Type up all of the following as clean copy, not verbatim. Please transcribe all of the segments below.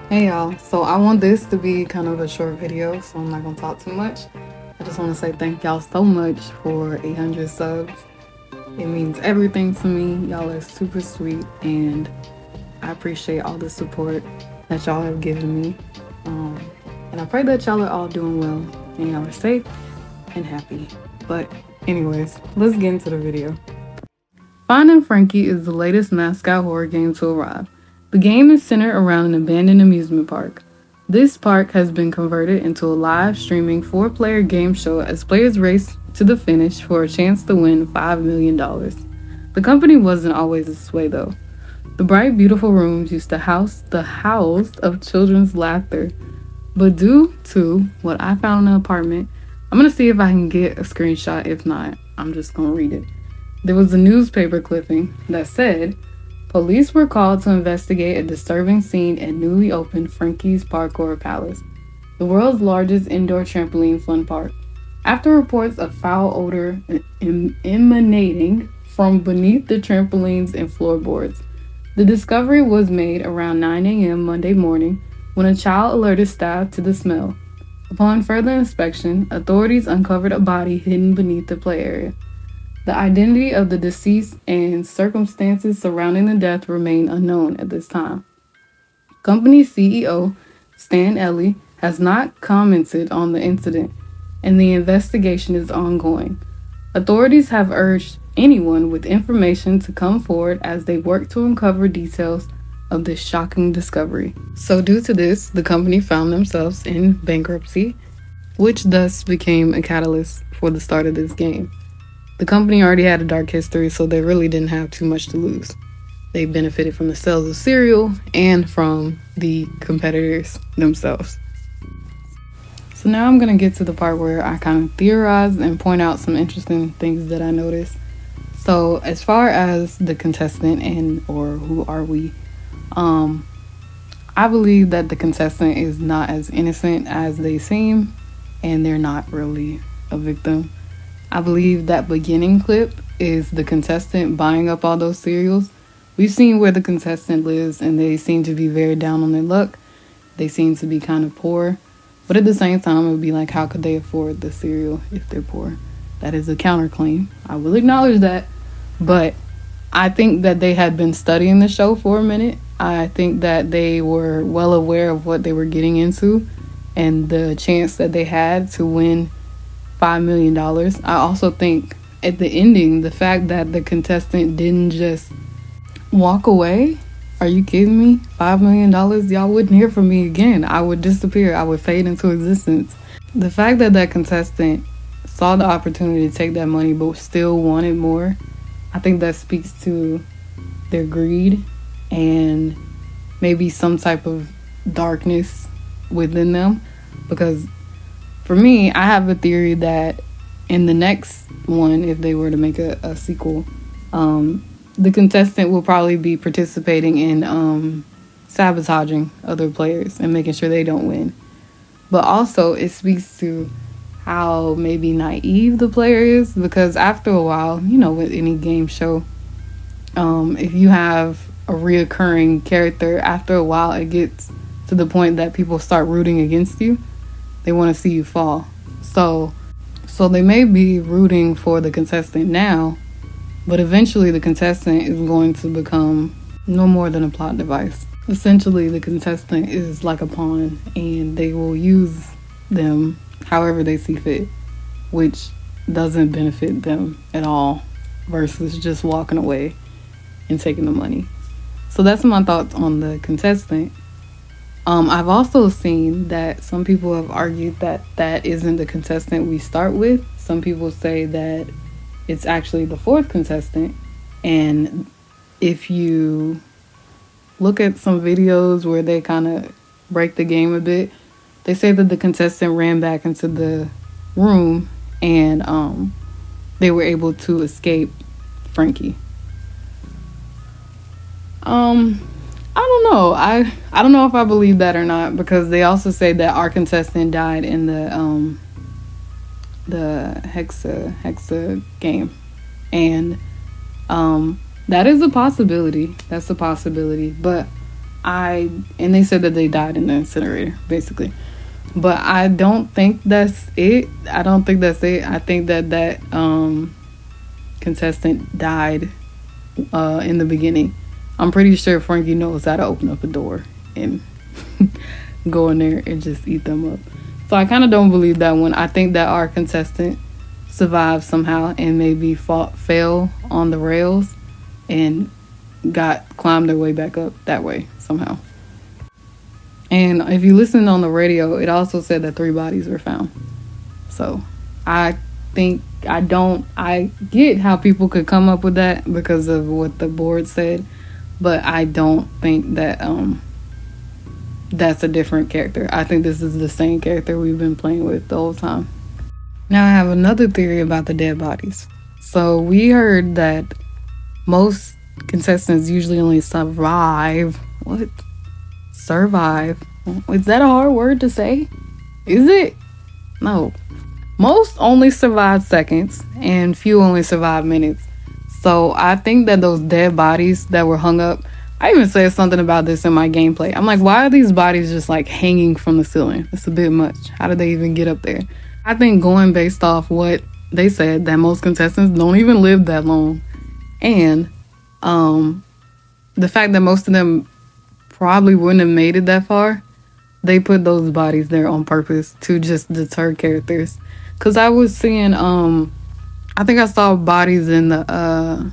Hey y'all, so I want this to be kind of a short video, so I'm not gonna talk too much. I just want to say thank y'all so much for 800 subs. It means everything to me. Y'all are super sweet, and I appreciate all the support that y'all have given me. Um, and I pray that y'all are all doing well and y'all are safe and happy. But anyways, let's get into the video. Finding Frankie is the latest mascot horror game to arrive. The game is centered around an abandoned amusement park. This park has been converted into a live streaming 4-player game show as players race to the finish for a chance to win $5 million. The company wasn't always this way though. The bright, beautiful rooms used to house the howls of children's laughter. But due to what I found in the apartment, I'm gonna see if I can get a screenshot. If not, I'm just gonna read it. There was a newspaper clipping that said, police were called to investigate a disturbing scene at newly opened Frankie's Parkour Palace, the world's largest indoor trampoline fun park. After reports of foul odor emanating from beneath the trampolines and floorboards, the discovery was made around 9 a.m. Monday morning when a child alerted staff to the smell. Upon further inspection, authorities uncovered a body hidden beneath the play area. The identity of the deceased and circumstances surrounding the death remain unknown at this time. Company CEO Stan Ellie has not commented on the incident, and the investigation is ongoing. Authorities have urged anyone with information to come forward as they work to uncover details of this shocking discovery. So due to this, the company found themselves in bankruptcy, which thus became a catalyst for the start of this game. The company already had a dark history, so they really didn't have too much to lose. They benefited from the sales of cereal and from the competitors themselves. So now I'm going to get to the part where I kind of theorize and point out some interesting things that I noticed. So as far as the contestant or who are we, I believe that the contestant is not as innocent as they seem, and they're not really a victim. I believe that beginning clip is the contestant buying up all those cereals. We've seen where the contestant lives, and they seem to be very down on their luck. They seem to be kind of poor. But at the same time, it would be like, how could they afford the cereal if they're poor? That is a counterclaim. I will acknowledge that. But I think that they had been studying the show for a minute. I think that they were well aware of what they were getting into and the chance that they had to win $5 million. I also think at the ending, the fact that the contestant didn't just walk away. Are you kidding me? $5 million? Y'all wouldn't hear from me again. I would disappear. I would fade into existence. The fact that that contestant saw the opportunity to take that money but still wanted more, I think that speaks to their greed and maybe some type of darkness within them. Because for me, I have a theory that in the next one, if they were to make a sequel, the contestant will probably be participating in sabotaging other players and making sure they don't win. But also, it speaks to how maybe naive the player is, because after a while, with any game show, if you have a reoccurring character, after a while, it gets to the point that people start rooting against you. They want to see you fall. So they may be rooting for the contestant now, but eventually the contestant is going to become no more than a plot device. Essentially, the contestant is like a pawn, and they will use them however they see fit, which doesn't benefit them at all versus just walking away and taking the money. So that's my thoughts on the contestant. I've also seen that some people have argued that that isn't the contestant we start with. Some people say that it's actually the fourth contestant. And if you look at some videos where they kind of break the game a bit, they say that the contestant ran back into the room and they were able to escape Frankie. I don't know. I don't know if I believe that or not, because they also say that our contestant died in the hexa game, and that is a possibility. That's a possibility, but And they said that they died in the incinerator, basically. But I don't think that's it. I think that contestant died in the beginning. I'm pretty sure Frankie knows how to open up a door and go in there and just eat them up. So I kind of don't believe that one. I think that our contestant survived somehow and maybe fell on the rails and climbed their way back up that way somehow. And if you listen on the radio, it also said that 3 bodies were found. So I get how people could come up with that because of what the board said, but I don't think that that's a different character. I think this is the same character we've been playing with the whole time. Now I have another theory about the dead bodies. So we heard that most contestants usually only survive. What? Survive? Is that a hard word to say? Is it? No. Most only survive seconds and few only survive minutes. So I think that those dead bodies that were hung up, I even said something about this in my gameplay. I'm like, why are these bodies just like hanging from the ceiling? It's a bit much. How did they even get up there? I think going based off what they said, that most contestants don't even live that long. And the fact that most of them probably wouldn't have made it that far, they put those bodies there on purpose to just deter characters. Because I was seeing, I think I saw bodies in the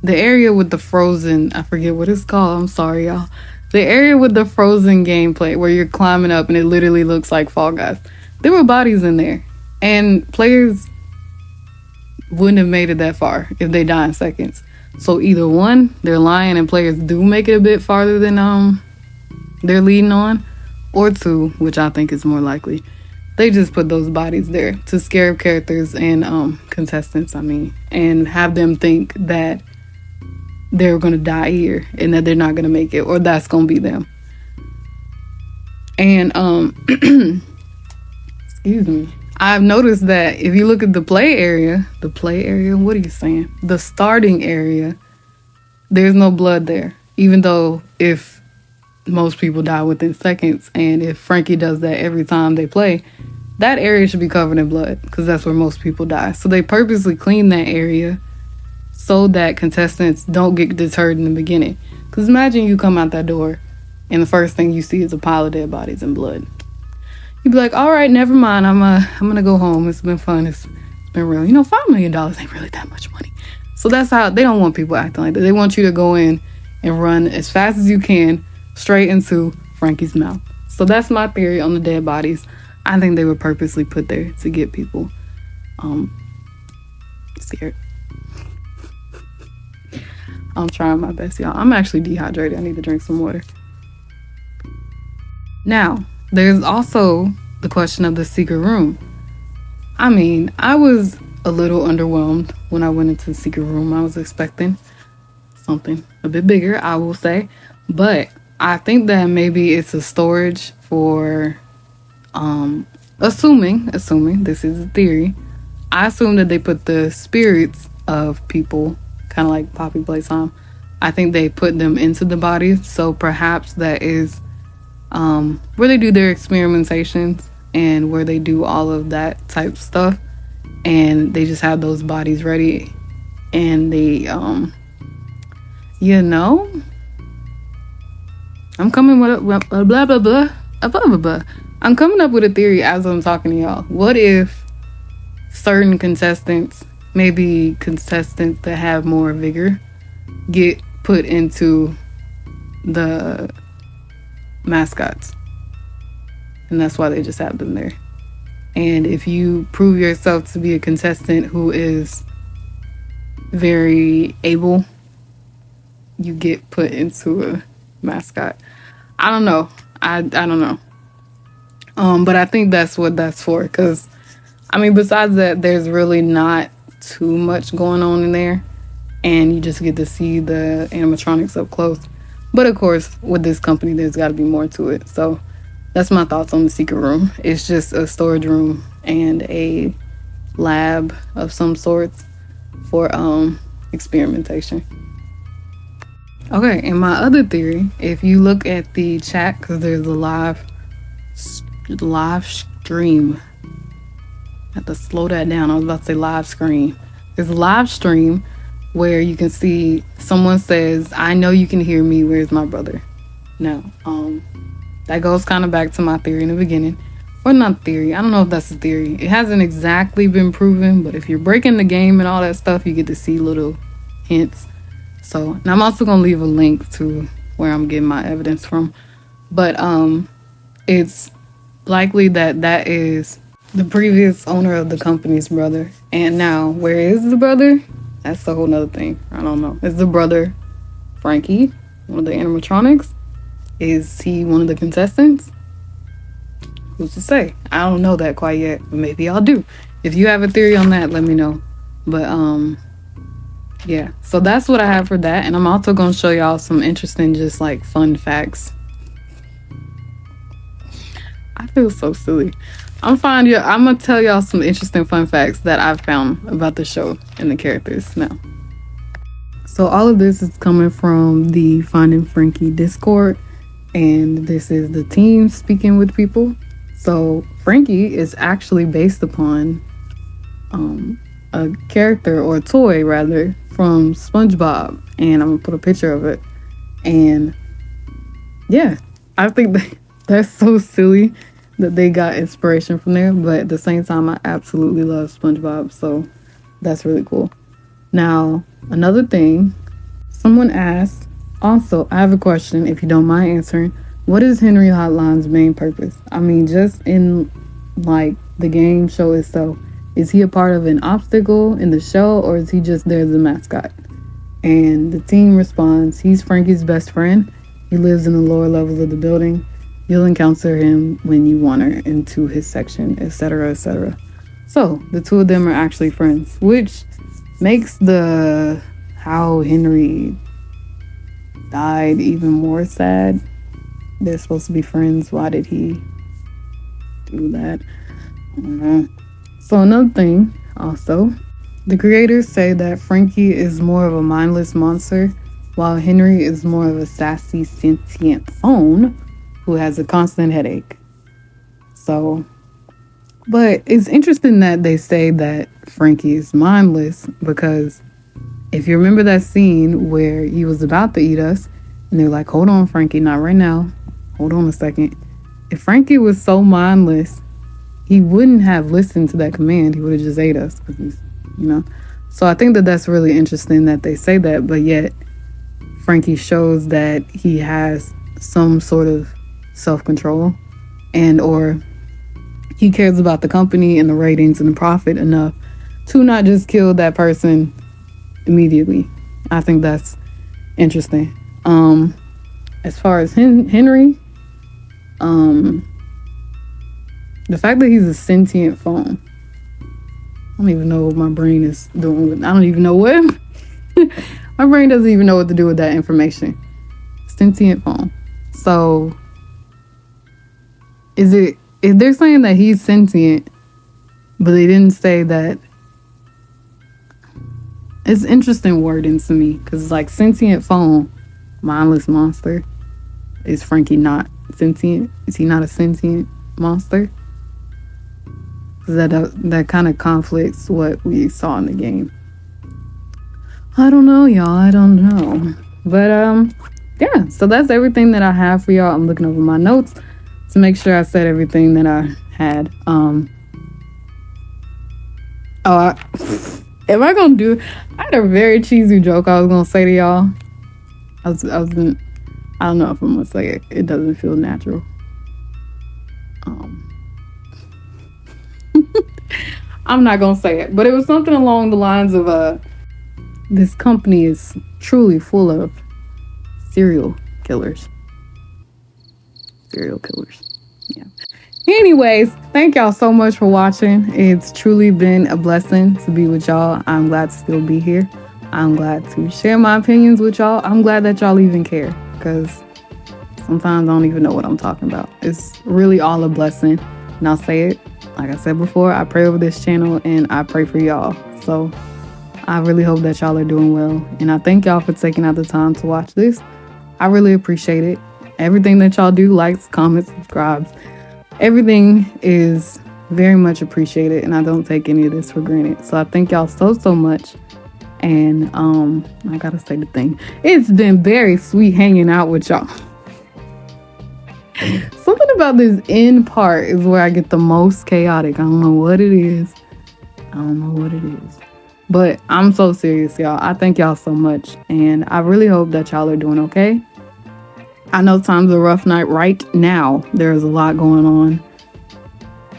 area with the frozen, I forget what it's called, I'm sorry y'all. The area with the frozen gameplay where you're climbing up and it literally looks like Fall Guys. There were bodies in there. And players wouldn't have made it that far if they die in seconds. So either one, they're lying and players do make it a bit farther than they're leading on. Or 2, which I think is more likely, they just put those bodies there to scare characters and contestants, and have them think that they're going to die here and that they're not going to make it, or that's going to be them. And excuse me, I've noticed that if you look at the play area, what are you saying? The starting area, there's no blood there. Even though if most people die within seconds, and if Frankie does that every time they play, that area should be covered in blood because that's where most people die. So they purposely clean that area so that contestants don't get deterred in the beginning. Because imagine you come out that door and the first thing you see is a pile of dead bodies and blood. You'd be like, all right, never mind. I'm gonna go home. It's been fun. It's been real. $5 million ain't really that much money. So that's how they don't want people acting like that. They want you to go in and run as fast as you can straight into Frankie's mouth. So that's my theory on the dead bodies. I think they were purposely put there to get people scared. I'm trying my best, y'all. I'm actually dehydrated. I need to drink some water. Now, there's also the question of the secret room. I was a little underwhelmed when I went into the secret room. I was expecting something a bit bigger, I will say. But I think that maybe it's a storage for, assuming this is a theory, I assume that they put the spirits of people, kind of like Poppy Playtime, I think they put them into the bodies. So perhaps that is where they do their experimentations and where they do all of that type stuff, and they just have those bodies ready, and they I'm coming with I'm coming up with a theory as I'm talking to y'all. What if certain contestants, maybe contestants that have more vigor, get put into the mascots, and that's why they just have them there? And if you prove yourself to be a contestant who is very able, you get put into a mascot. I don't know. I don't know. But I think that's what that's for, because besides that, there's really not too much going on in there, and you just get to see the animatronics up close. But of course, with this company, there's got to be more to it. So that's my thoughts on the secret room. It's just a storage room and a lab of some sorts for experimentation. Okay, and my other theory, if you look at the chat, because there's a live stream. I have to slow that down. I was about to say live screen. There's a live stream where you can see someone says, "I know you can hear me. Where's my brother?" Now, that goes kind of back to my theory in the beginning. Or not theory. I don't know if that's a theory. It hasn't exactly been proven, but if you're breaking the game and all that stuff, you get to see little hints. So, and I'm also going to leave a link to where I'm getting my evidence from. But it's likely that that is the previous owner of the company's brother. And now, where is the brother? That's a whole nother thing. I don't know. Is the brother Frankie, one of the animatronics? Is he one of the contestants? Who's to say? I don't know that quite yet, but maybe I'll do. If you have a theory on that, let me know. But yeah, so that's what I have for that. And I'm also going to show y'all some interesting, just like fun facts. I feel so silly. I'm gonna tell y'all some interesting fun facts that I've found about the show and the characters now. So all of this is coming from the Finding Frankie Discord, and this is the team speaking with people. So Frankie is actually based upon a character, or a toy rather, from SpongeBob, and I'm gonna put a picture of it. And yeah, I think that's so silly that they got inspiration from there, but at the same time, I absolutely love SpongeBob, so that's really cool. Now, another thing, someone asked, also, I have a question, if you don't mind answering. What is Henry Hotline's main purpose? I mean, just in like the game show itself, is he a part of an obstacle in the show, or is he just there as a mascot? And the team responds, he's Frankie's best friend. He lives in the lower levels of the building. You'll encounter him when you wander into his section, etc., etc. So the two of them are actually friends, which makes the how Henry died even more sad. They're supposed to be friends. Why did he do that? I don't know. So another thing, also, the creators say that Frankie is more of a mindless monster, while Henry is more of a sassy, sentient phone who has a constant headache. So, but it's interesting that they say that Frankie is mindless, because if you remember that scene where he was about to eat us, and they're like, hold on, Frankie, not right now. Hold on a second. If Frankie was so mindless, he wouldn't have listened to that command. He would have just ate us, because he's, you know. So I think that that's really interesting that they say that, but yet Frankie shows that he has some sort of self-control, and or he cares about the company and the ratings and the profit enough to not just kill that person immediately. I think that's interesting. As far as Henry, the fact that he's a sentient phone, I don't even know what my brain is doing with. I don't even know what my brain doesn't even know what to do with that information. Sentient phone. So is it, if they're saying that he's sentient, but they didn't say that, it's interesting wording to me, because it's like sentient phone, mindless monster. Is Frankie not sentient? Is he not a sentient monster? That kind of conflicts what we saw in the game. I don't know, y'all. I don't know. But yeah, so that's everything that I have for y'all. I'm looking over my notes to make sure I said everything that I had. I had a very cheesy joke I was gonna say to y'all. I don't know if I'm gonna say it. It doesn't feel natural. I'm not gonna say it, but it was something along the lines of this company is truly full of serial killers. Yeah. Anyways, thank y'all so much for watching. It's truly been a blessing to be with y'all. I'm glad to still be here. I'm glad to share my opinions with y'all. I'm glad that y'all even care, because sometimes I don't even know what I'm talking about. It's really all a blessing. And I'll say it, like I said before, I pray over this channel and I pray for y'all. So I really hope that y'all are doing well. And I thank y'all for taking out the time to watch this. I really appreciate it. Everything that y'all do, likes, comments, subscribes, everything is very much appreciated. And I don't take any of this for granted. So I thank y'all so much. And I gotta say the thing. It's been very sweet hanging out with y'all. Something about this end part is where I get the most chaotic. I don't know what it is. But I'm so serious, y'all. I thank y'all so much. And I really hope that y'all are doing okay. I know times are rough night right now. There's a lot going on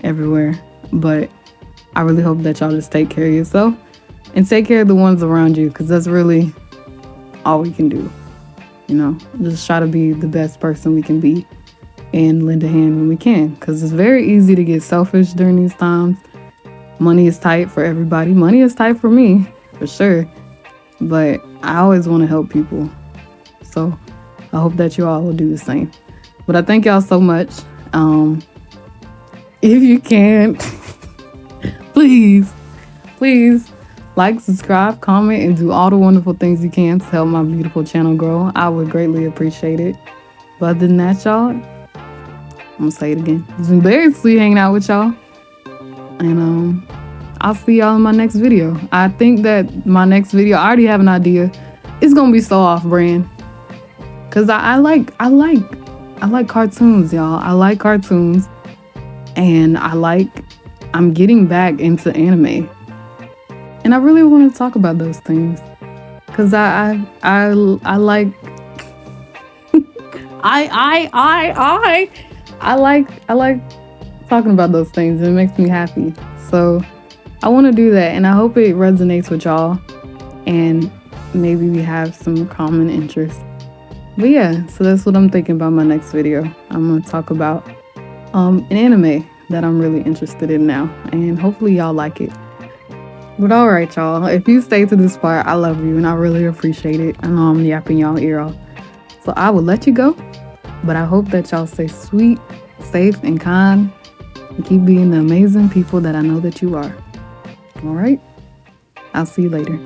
everywhere. But I really hope that y'all just take care of yourself. And take care of the ones around you. Because that's really all we can do. You know, just try to be the best person we can be. And lend a hand when we can. Because it's very easy to get selfish during these times. Money is tight for everybody. Money is tight for me, for sure. But I always want to help people. So I hope that you all will do the same. But I thank y'all so much. If you can, please like, subscribe, comment, and do all the wonderful things you can to help my beautiful channel grow. I would greatly appreciate it. But other than that, y'all, I'm going to say it again. It's been very sweet hanging out with y'all. And I'll see y'all in my next video. I think that my next video, I already have an idea. It's gonna be so off-brand. Cause I like cartoons, y'all. I like cartoons, and I'm getting back into anime, and I really want to talk about those things. Cause I like I like talking about those things, and it makes me happy. So I want to do that, and I hope it resonates with y'all, and maybe we have some common interests. But yeah, so that's what I'm thinking about my next video. I'm gonna talk about an anime that I'm really interested in now, and hopefully y'all like it. But all right, y'all, if you stay to this part, I love you, and I really appreciate it. I know I'm yapping y'all ear off, so I will let you go, but I hope that y'all stay sweet, safe, and kind, and keep being the amazing people that I know that you are. All right? I'll see you later.